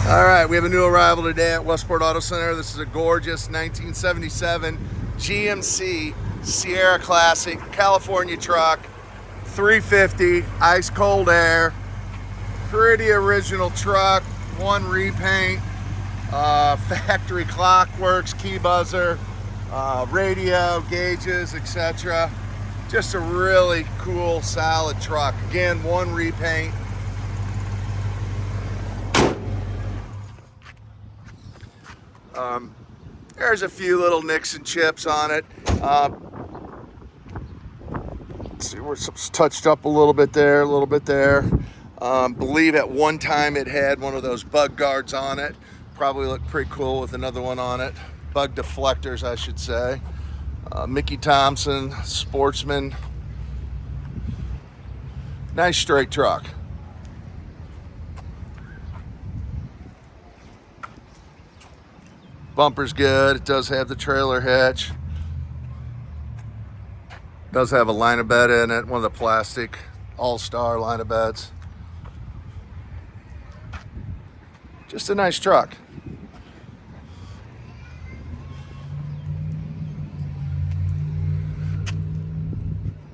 All right, we have a new arrival today at Westport Auto Center. This is a gorgeous 1977 GMC Sierra Classic California truck, 350, ice cold air, pretty original truck, one repaint, factory clock works, key buzzer, radio, gauges, etc. Just a really cool, solid truck. Again, one repaint. There's a few little nicks and chips on it. Let's see, we're touched up a little bit there, a little bit there. Believe at one time it had one of those bug guards on it. Probably looked pretty cool with another one on it. Bug deflectors, I should say. Mickey Thompson, Sportsman. Nice straight truck. Bumper's good. It does have the trailer hitch. Does have a line of bed in it, one of the plastic all-star line of beds. Just a nice truck.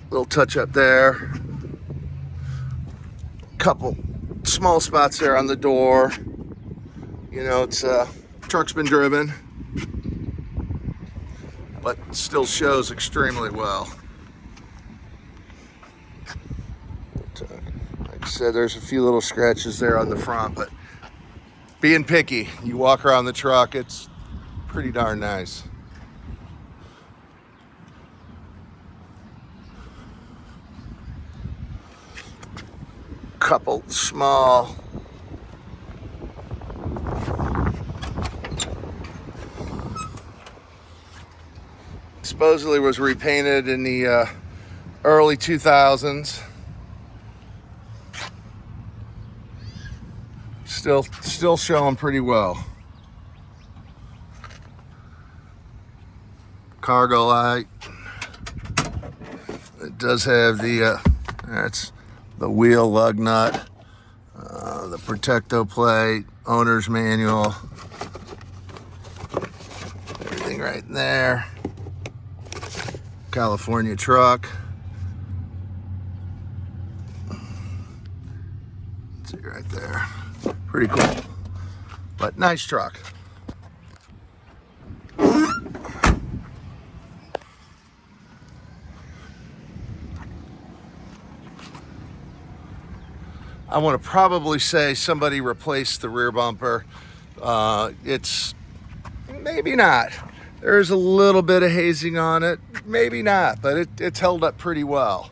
Little touch up there. Couple small spots there on the door. You know, it's truck's been driven, but still shows extremely well. Like I said, there's a few little scratches there on the front, but being picky, you walk around the truck, it's pretty darn nice. Couple small supposedly was repainted in the early 2000s. Still showing pretty well. Cargo light. It does have the that's the wheel lug nut, the Protecto plate, owner's manual, everything right in there. California truck. See right there. Pretty cool, but nice truck. I want to probably say somebody replaced the rear bumper. It's maybe not. There's a little bit of hazing on it, maybe not, but it's held up pretty well.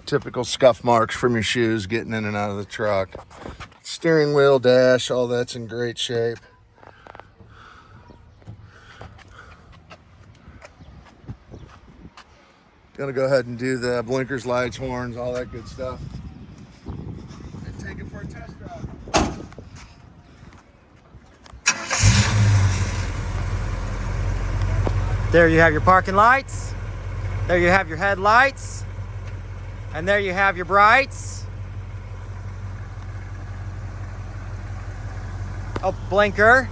Typical scuff marks from your shoes getting in and out of the truck. Steering wheel, dash, all that's in great shape. Gonna go ahead and do the blinkers, lights, horns, all that good stuff. And take it for a test drive. There you have your parking lights. There you have your headlights. And there you have your brights. Oh, blinker.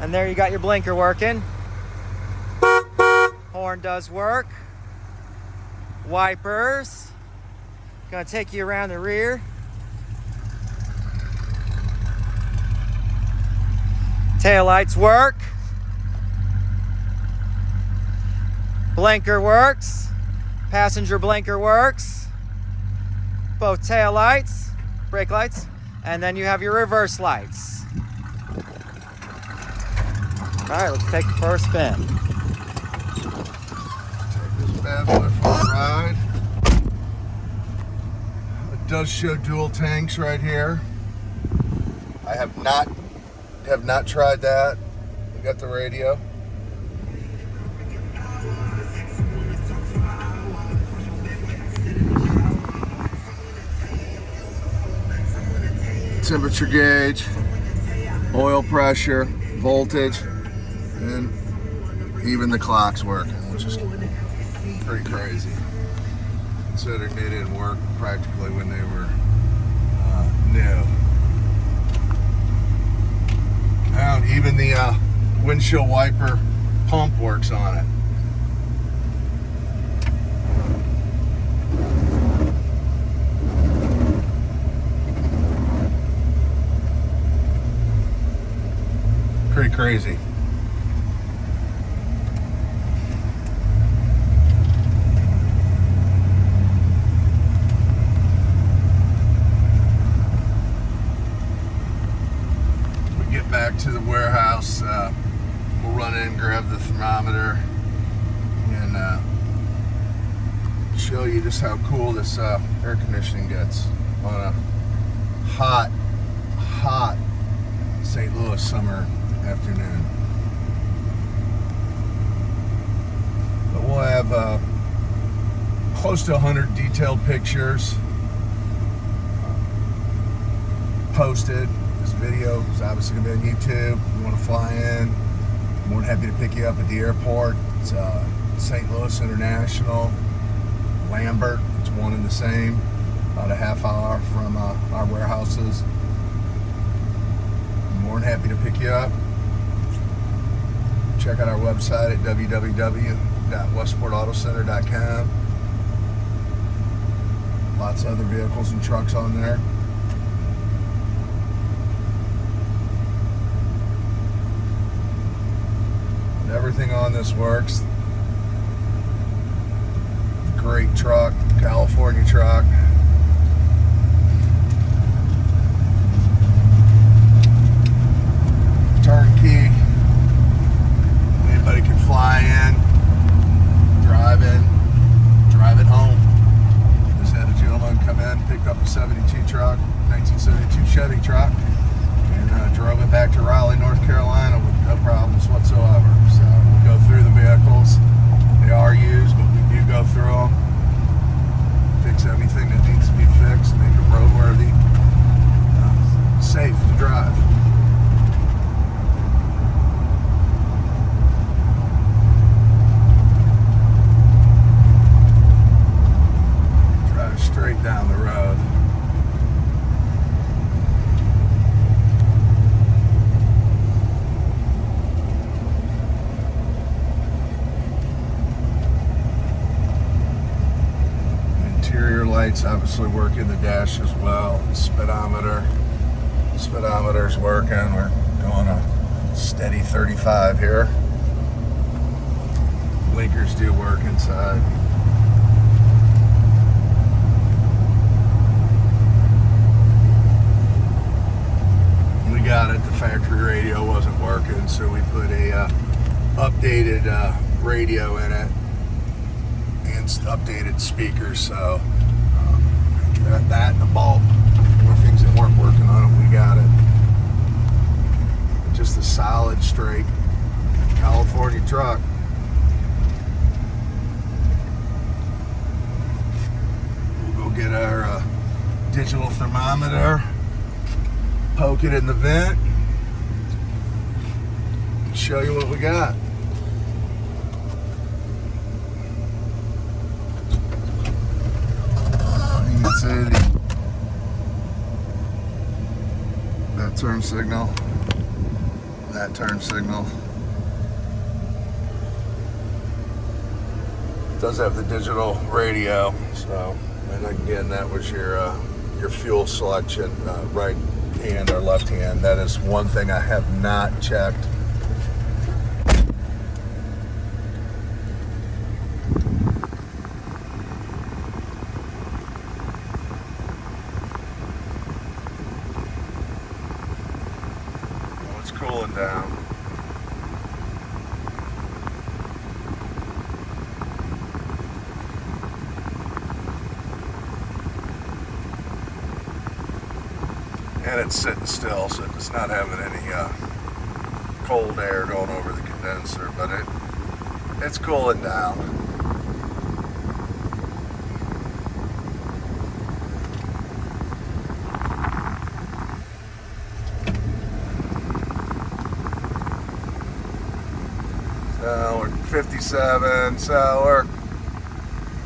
And there you got your blinker working. Horn does work. Wipers. Gonna take you around the rear. Taillights work. Blinker works. Passenger blinker works. Both tail lights, brake lights, and then you have your reverse lights. All right, let's take the first spin. Take this bad boy for a ride. It does show dual tanks right here. I have not tried that. We got the radio. temperature gauge, oil pressure, voltage, and even the clocks work, which is pretty crazy considering they didn't work practically when they were new. And even the windshield wiper pump works on it. Pretty crazy. We get back to the warehouse, we'll run in and grab the thermometer and show you just how cool this air conditioning gets on a hot St. Louis summer afternoon. But we'll have close to 100 detailed pictures posted. This video is obviously going to be on YouTube. You want to fly in, I'm more than happy to pick you up at the airport. It's St. Louis International, Lambert. It's one and the same, about a half hour from our warehouses. I'm more than happy to pick you up. Check out our website at www.westportautocenter.com. Lots of other vehicles and trucks on there. And everything on this works. Great truck, California truck. Turnkey. Anybody can fly in, drive it home. Just had a gentleman come in, picked up a 72 truck, 1972 Chevy truck, and drove it back to Raleigh, North Carolina with no problems whatsoever. So we'll go through the vehicles. They are used, but we do go through them, fix everything that needs to be fixed, make them roadworthy, safe to drive. Straight down the road. Interior lights obviously work in the dash as well. Speedometer's working. We're going a steady 35 here. Blinkers do work inside. Got it, the factory radio wasn't working, so we put a updated radio in it and updated speakers. So got that and the bulb. More things that weren't working on it, we got it. Just a solid, straight California truck. We'll go get our digital thermometer. Poke it in the vent, show you what we got. You can see that turn signal, that turn signal. It does have the digital radio, so, and again, that was your fuel selection, right hand or left hand. That is one thing I have not checked. Oh, it's cooling down. And it's sitting still, so it's not having any cold air going over the condenser, but it's cooling down. So we're 57, so we're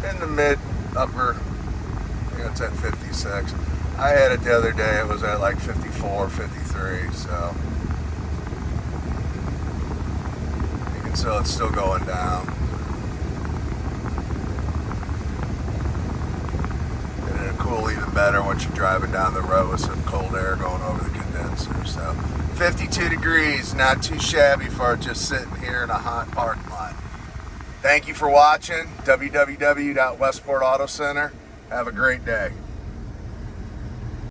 in the mid upper, I think it's at 56. I had it the other day, it was at like 54, 53, so you can tell it's still going down. And it'll cool even better once you're driving down the road with some cold air going over the condenser. So 52 degrees, not too shabby for just sitting here in a hot parking lot. Thank you for watching. www.westport Auto Center. Have a great day.